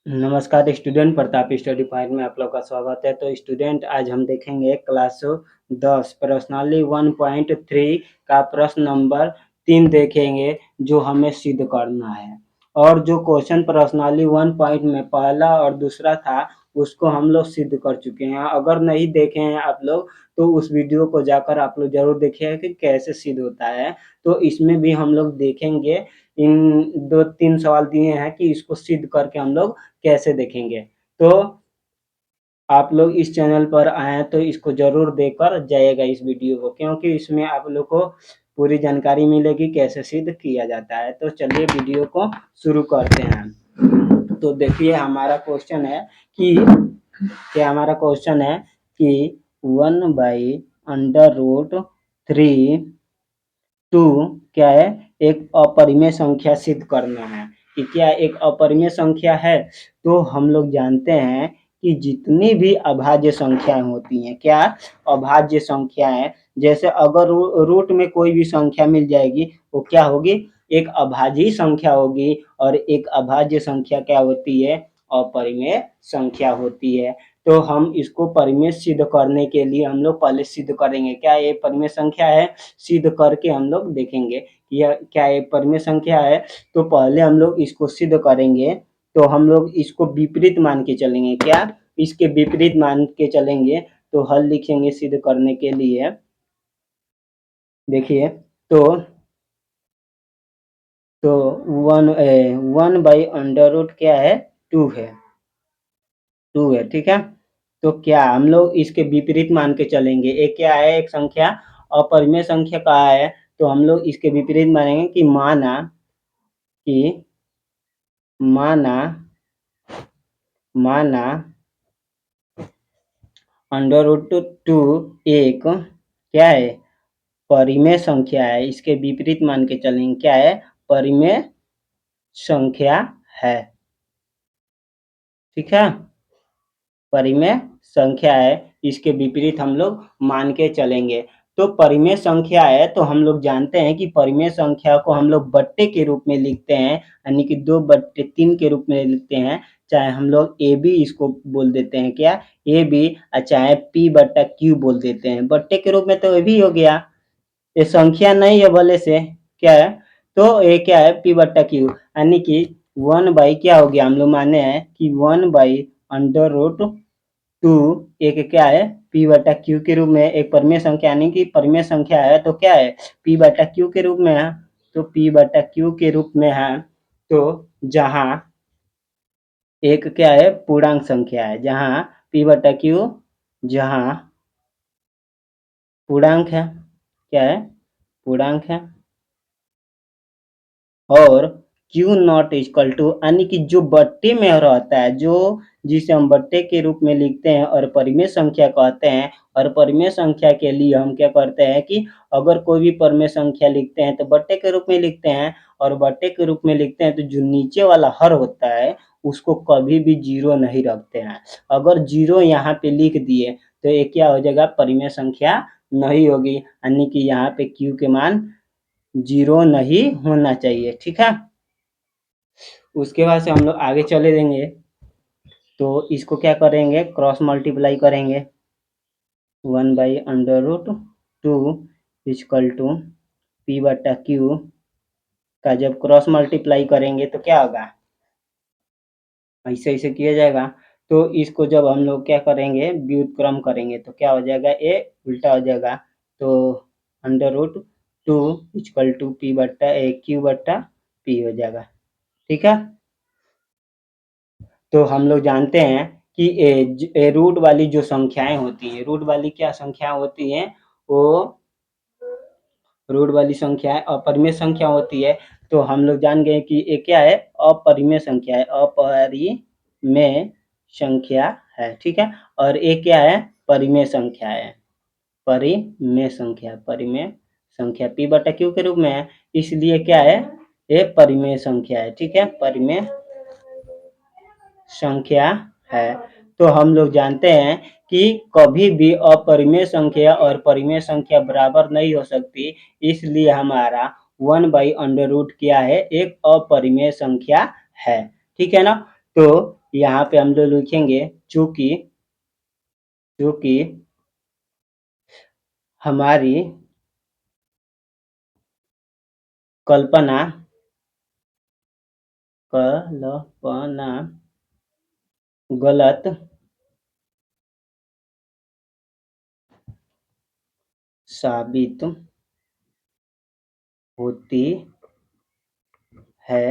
नमस्कार student, Pratap study point में आप लोग का स्वागत है। तो स्टूडेंट, आज हम देखेंगे क्लास 10 प्रश्नावली 1.3 का प्रश्न नंबर 3 देखेंगे, जो हमें सिद्ध करना है। और जो क्वेश्चन प्रश्नावली 1 पॉइंट में पहला और दूसरा था, उसको हम लोग सिद्ध कर चुके हैं। अगर नहीं देखे हैं आप लोग, तो उस वीडियो को जाकर आप लोग जरूर देखिए कि कैसे सिद्ध होता है। तो इसमें भी हम लोग देखेंगे, इन 2-3 सवाल दिए हैं कि इसको सिद्ध करके हम लोग कैसे देखेंगे। तो आप लोग इस चैनल पर आए तो इसको जरूर देखकर जाइएगा इस वीडियो को, क्योंकि इसमें आप लोग को पूरी जानकारी मिलेगी कैसे सिद्ध किया जाता है। तो चलिए वीडियो को शुरू करते हैं। तो देखिए हमारा क्वेश्चन है कि हमारा क्वेश्चन है कि 1/√3 टू क्या है, एक अपरिमेय संख्या सिद्ध करना है कि क्या एक अपरिमेय संख्या है। तो हम लोग जानते हैं कि जितनी भी अभाज्य संख्याएं होती हैं, क्या अभाज्य संख्याएं, जैसे अगर रूट में कोई भी संख्या मिल जाएगी, वो क्या होगी, एक अभाज्य संख्या होगी। और एक अभाज्य संख्या क्या होती है, अपरिमेय संख्या होती है। तो हम इसको परिमेय सिद्ध करने के लिए हम लोग पहले सिद्ध करेंगे क्या ये परिमेय संख्या है। सिद्ध करके हम लोग देखेंगे यह क्या ये परिमेय संख्या है। तो पहले हम लोग इसको सिद्ध करेंगे, तो हम लोग इसको विपरीत मान के चलेंगे, क्या इसके विपरीत मान के चलेंगे। तो हल लिखेंगे सिद्ध करने के लिए। देखिए तो 1/√, क्या है, 2 है, 2 है, ठीक है। तो क्या हम लोग इसके विपरीत मान के चलेंगे, एक क्या है, एक संख्या अपरिमेय संख्या का है। तो हम लोग इसके विपरीत मानेंगे कि माना √2 एक क्या है, परिमेय संख्या है। इसके विपरीत मान के चलेंगे, क्या है, परिमेय संख्या है, ठीक है, परिमेय संख्या है। इसके विपरीत हम लोग मान के चलेंगे। तो परिमेय संख्या है, तो हम लोग जानते हैं कि परिमेय संख्या को हम लोग बट्टे के रूप में लिखते हैं, यानी कि 2/3 के रूप में लिखते हैं। चाहे हम लोग ए बी इसको बोल देते हैं, क्या ए बी, चाहे P/Q बोल देते हैं। बट्टे के रूप में तो ये भी हो गया, ये संख्या नहीं है भले से, क्या है, तो ये क्या है, P/Q, यानी कि 1 क्या हो गया, हम लोग माने हैं कि 1/√2 एक क्या है, P/Q के रूप में एक परिमेय संख्या, यानी कि परिमेय संख्या है, तो क्या है, P/Q के रूप में है। तो P/Q के रूप में है। तो जहां एक क्या है, पूर्णांक संख्या है, जहां P/Q जहां पूर्णांक है, क्या है, पूर्णांक है, और Q नॉट इक्वल टू, यानी कि जो बट्टे में रहता है, जो जिसे हम बट्टे के रूप में लिखते हैं और परिमेय संख्या कहते हैं। और परिमेय संख्या के लिए हम क्या करते हैं कि अगर कोई भी परिमेय संख्या लिखते हैं तो बट्टे के रूप में लिखते हैं। और बट्टे के रूप में लिखते हैं तो जो नीचे वाला हर होता है उसको कभी भी 0 नहीं रखते हैं। अगर 0 यहाँ पे लिख दिए तो ये क्या हो जाएगा, परिमेय संख्या नहीं होगी, यानी कि यहाँ पे Q के मान 0 नहीं होना चाहिए, ठीक है। उसके बाद से हम लोग आगे चले देंगे, तो इसको क्या करेंगे, क्रॉस मल्टीप्लाई करेंगे। 1/√2 इक्वल टू P/Q का जब क्रॉस मल्टीप्लाई करेंगे तो क्या होगा, ऐसे ऐसे किया जाएगा। तो इसको जब हम लोग क्या करेंगे, व्युत्क्रम करेंगे, तो क्या हो जाएगा, ये उल्टा हो जाएगा। तो √2 इक्वल टू Q/P हो जाएगा, ठीक है। तो हम लोग जानते हैं कि रूट वाली जो संख्याएं होती हैं, रूट वाली क्या संख्या होती हैं, वो रूट वाली संख्याएं अपरिमेय संख्या होती है। तो हम लोग जान गए कि ये क्या है, अपरिमेय संख्या है, अपरिमेय संख्या है, ठीक है। और ये क्या है, परिमेय संख्या है, परिमेय संख्या P/Q के रूप में है, इसलिए क्या है, ये परिमेय संख्या है, ठीक है, परिमेय संख्या है। तो हम लोग जानते हैं कि कभी भी अपरिमेय संख्या और परिमेय संख्या बराबर नहीं हो सकती, इसलिए हमारा 1/√, क्या है, एक अपरिमेय संख्या है, ठीक है ना। तो यहाँ पे हम लोग लिखेंगे चूँकि चूँकि हमारी कल्पना कल्पना गलत साबित होती है,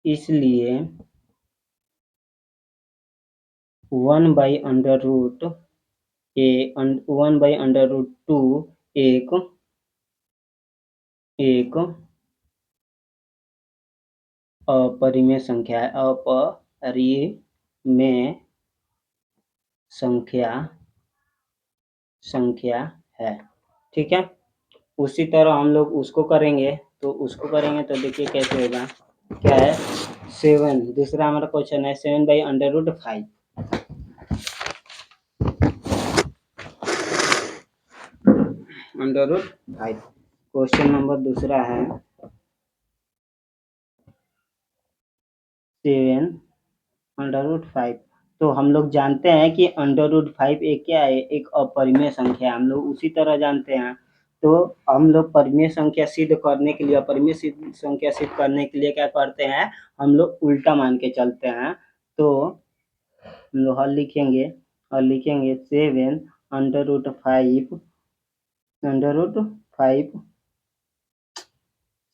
इसलिए 1/√2 एक एक अपरिमेय संख्या है, अपरिमेय संख्या संख्या है, ठीक है। उसी तरह हम लोग उसको करेंगे, तो देखिए कैसे होगा। क्या है 7, दूसरा हमारा क्वेश्चन है 7/√5 √5। क्वेश्चन नंबर दूसरा है 7/5। तो हम लोग जानते हैं कि √5 एक क्या है, एक अपरिमेय संख्या है, हम लोग उसी तरह जानते हैं। तो हम लोग परिमेय संख्या सिद्ध करने के लिए, अपरिमेय संख्या सिद्ध करने के लिए क्या करते हैं, हम लोग उल्टा मान के चलते हैं। तो हम लोग हल लिखेंगे 7 √5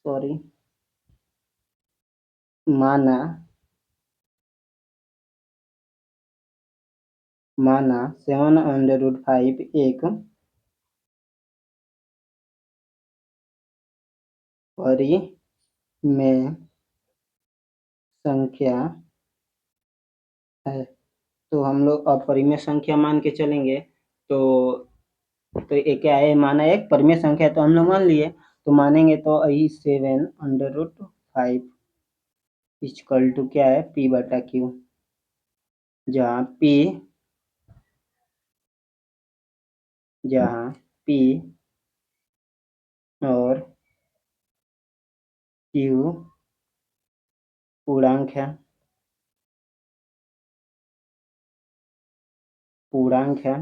सॉरी माना 7/5 एक परिमेय संख्या है। तो हम लोग अपरिमेय संख्या मान के चलेंगे। तो ये क्या है, माना एक परिमेय संख्या है, तो हम लोग मान लिए। तो मानेंगे तो 7/5 इक्वल टू क्या है, P/Q, जहाँ P और Q पूर्णांक है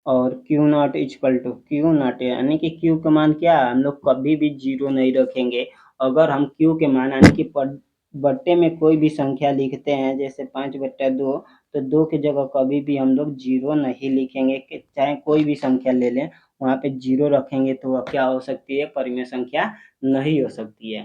और Q0 इक्वल टू Q0 यानी कि Q का मान क्या है, हम लोग कभी भी 0 नहीं रखेंगे। अगर हम Q के मान यानी कि बट्टे में कोई भी संख्या लिखते हैं, जैसे 5/2, तो 2 की जगह कभी भी हम लोग 0 नहीं लिखेंगे, चाहे कोई भी संख्या ले लें, वहाँ पे 0 रखेंगे तो वह क्या हो सकती है, परिमेय संख्या नहीं हो सकती है।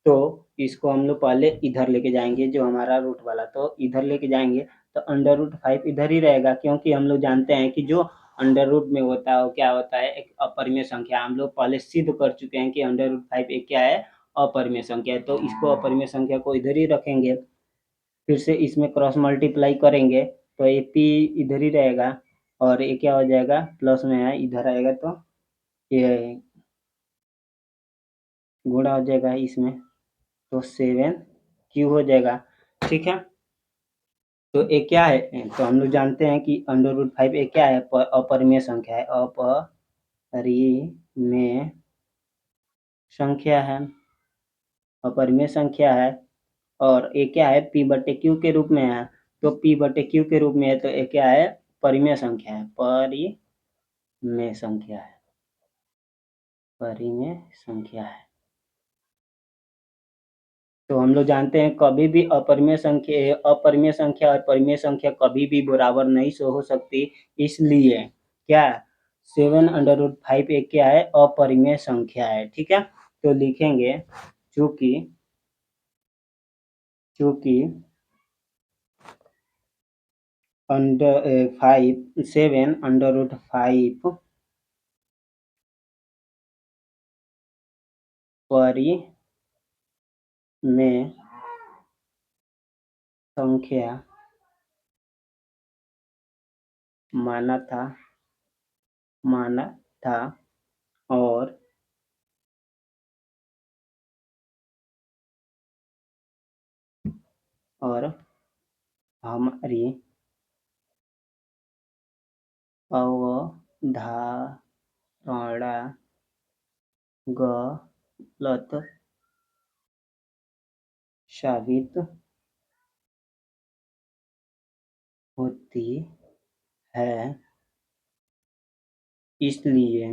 तो इसको हम लोग पहले इधर लेके जाएंगे, जो हमारा रूट वाला, तो इधर लेके जाएंगे तो √5 इधर ही रहेगा, क्योंकि हम लोग जानते हैं कि जो अंडर रूट में होता है वो क्या होता है, एक अपरिमेय संख्या। हम लोग पहले सिद्ध कर चुके हैं कि √5 एक क्या है, अपरिमेय संख्या है। तो इसको अपरिमेय संख्या को इधर ही रखेंगे, फिर से इसमें क्रॉस मल्टीप्लाई करेंगे तो ये p इधर ही रहेगा और ये क्या हो जाएगा, प्लस में है, इधर आएगा तो ये गुणा हो जाएगा इसमें, तो 7Q हो जाएगा, ठीक है। तो ये क्या है, तो हम लोग जानते हैं कि √5 एक क्या है, अपरिमेय संख्या है, अपरिमेय संख्या है, अपरिमेय संख्या है। और ये क्या है, P/Q के रूप में है। तो P/Q के रूप में है, तो ये क्या है, परिमेय संख्या है, परिमेय संख्या है, परिमेय संख्या है। तो हम लोग जानते हैं कभी भी अपरिमेय संख्या और परिमेय संख्या कभी भी बराबर नहीं हो सकती, इसलिए क्या 7/5 एक क्या है, अपरिमेय संख्या है, ठीक है। तो लिखेंगे चूंकि 7/5 परिमेय संख्या माना था और हमारी अवधारणा गलत साबित होती है, इसलिए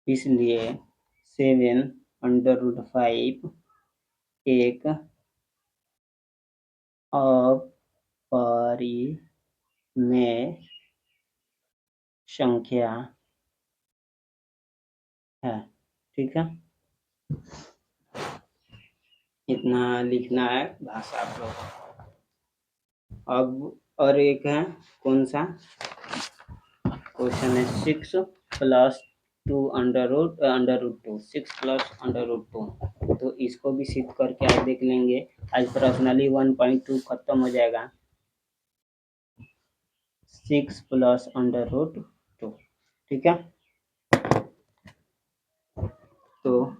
इसलिए 7/5 एक अपरिमेय संख्या है। ठीक है, इतना लिखना है भाषा आप लोगों को। अब और एक है, कौन सा क्वेश्चन है, 6 + 2 √2, 6 + 2, तो इसको भी सिद्ध करके आज देख लेंगे। आज पर्सनली 1.2 खत्म हो जाएगा। 6 + √2, ठीक है। तो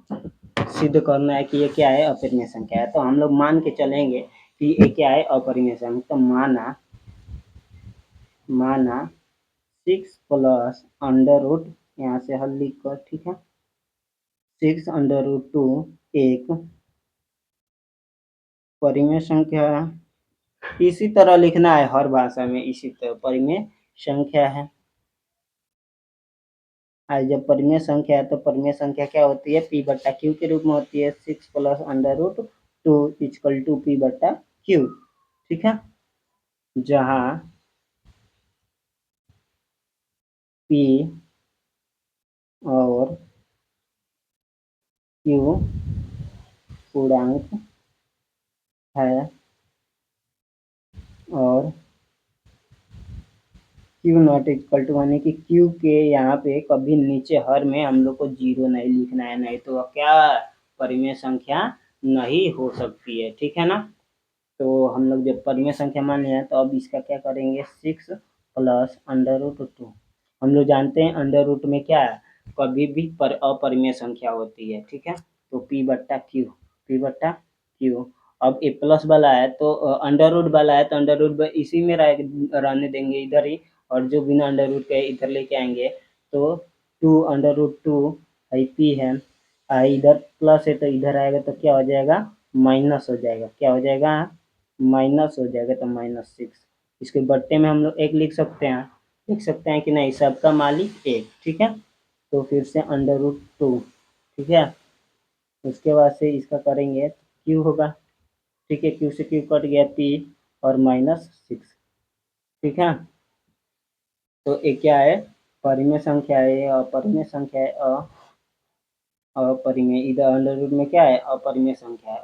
सिद्ध करना है कि ये क्या है, अपरिमेय संख्या है। तो हम लोग मान के चलेंगे कि ये क्या है, अपरिमेय संख्या। तो माना 6 + यहाँ से हल लिख कर, ठीक है, 6/2 एक परिमेय संख्या है। इसी तरह लिखना है हर भाषा में, इसी तरह परिमेय संख्या है। आज जब परिमेय संख्या है तो परिमेय संख्या क्या होती है, P/Q के रूप में होती है। 6 + √2 = P/Q, ठीक है, जहाँ P और Q पूर्णांक है और Q0 यानी कि Q के यहाँ पे कभी नीचे हर में हम लोग को 0 नहीं लिखना है, नहीं तो क्या परिमेय संख्या नहीं हो सकती है। ठीक है ना। तो हम लोग जब परिमेय संख्या मान लिया तो अब इसका क्या करेंगे, 6 + √2। हम लोग जानते हैं अंडर रूट में क्या है, कभी भी अपरिमेय संख्या होती है। ठीक है, तो P/Q। अब ए प्लस वाला है तो अंडर रूट वाला है तो अंडर रूट इसी में रहने देंगे इधर ही, और जो बिना अंडर रूट के इधर लेके आएंगे तो 2/√2 P है। इधर प्लस है तो इधर आएगा तो क्या हो जाएगा, माइनस हो जाएगा। क्या हो जाएगा, माइनस हो जाएगा, तो -6। इसके बट्टे में हम लोग एक लिख सकते हैं कि नहीं, सबका मालिक एक। ठीक है, तो फिर से √2, ठीक है। उसके बाद से इसका करेंगे तो क्यू होगा, ठीक है, क्यू से क्यू कट गया, P और -6। ठीक है, तो ये क्या है, परिमेय संख्या है, अपरिमेय संख्या है, अपरिमेय। इधर अंडर रूट में क्या है, अपरिमेय संख्या है,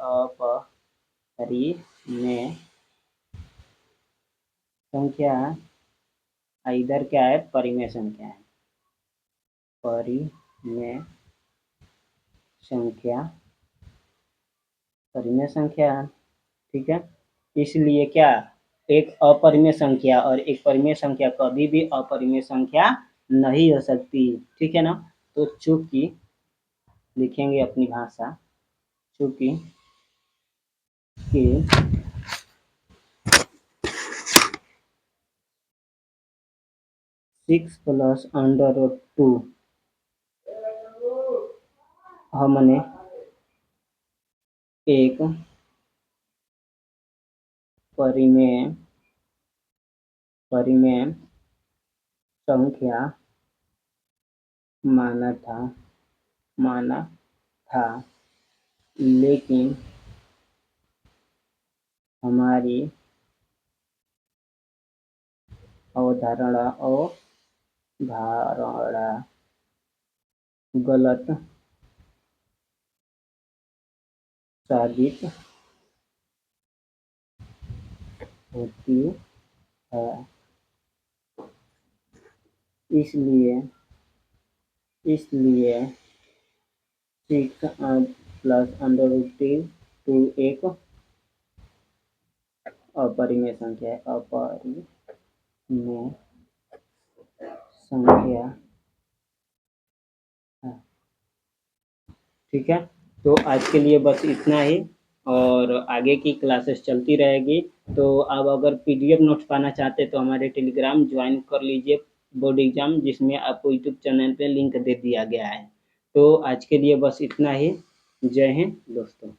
अपरिमेय संख्या। इधर क्या है, परिमेय संख्या है, परिमेय संख्या, परिमेय संख्या है। ठीक है, इसलिए क्या, एक अपरिमेय संख्या और एक परिमेय संख्या कभी भी अपरिमेय संख्या नहीं हो सकती। ठीक है ना। तो चूंकि लिखेंगे अपनी भाषा, चूंकि कि 6 + √2 हमने एक परिमेय संख्या माना था, लेकिन हमारी अवधारणा गलत साबित होती है। इसलिए 6 + √2 एक अपरिमेय संख्या है, अपरिमेय संख्या है। ठीक है, तो आज के लिए बस इतना ही, और आगे की क्लासेस चलती रहेगी। तो आप अगर पीडीएफ नोट्स पाना चाहते हैं तो हमारे टेलीग्राम ज्वाइन कर लीजिए, बोर्ड एग्जाम, जिसमें आपको यूट्यूब चैनल पे लिंक दे दिया गया है। तो आज के लिए बस इतना ही। जय हिंद दोस्तों।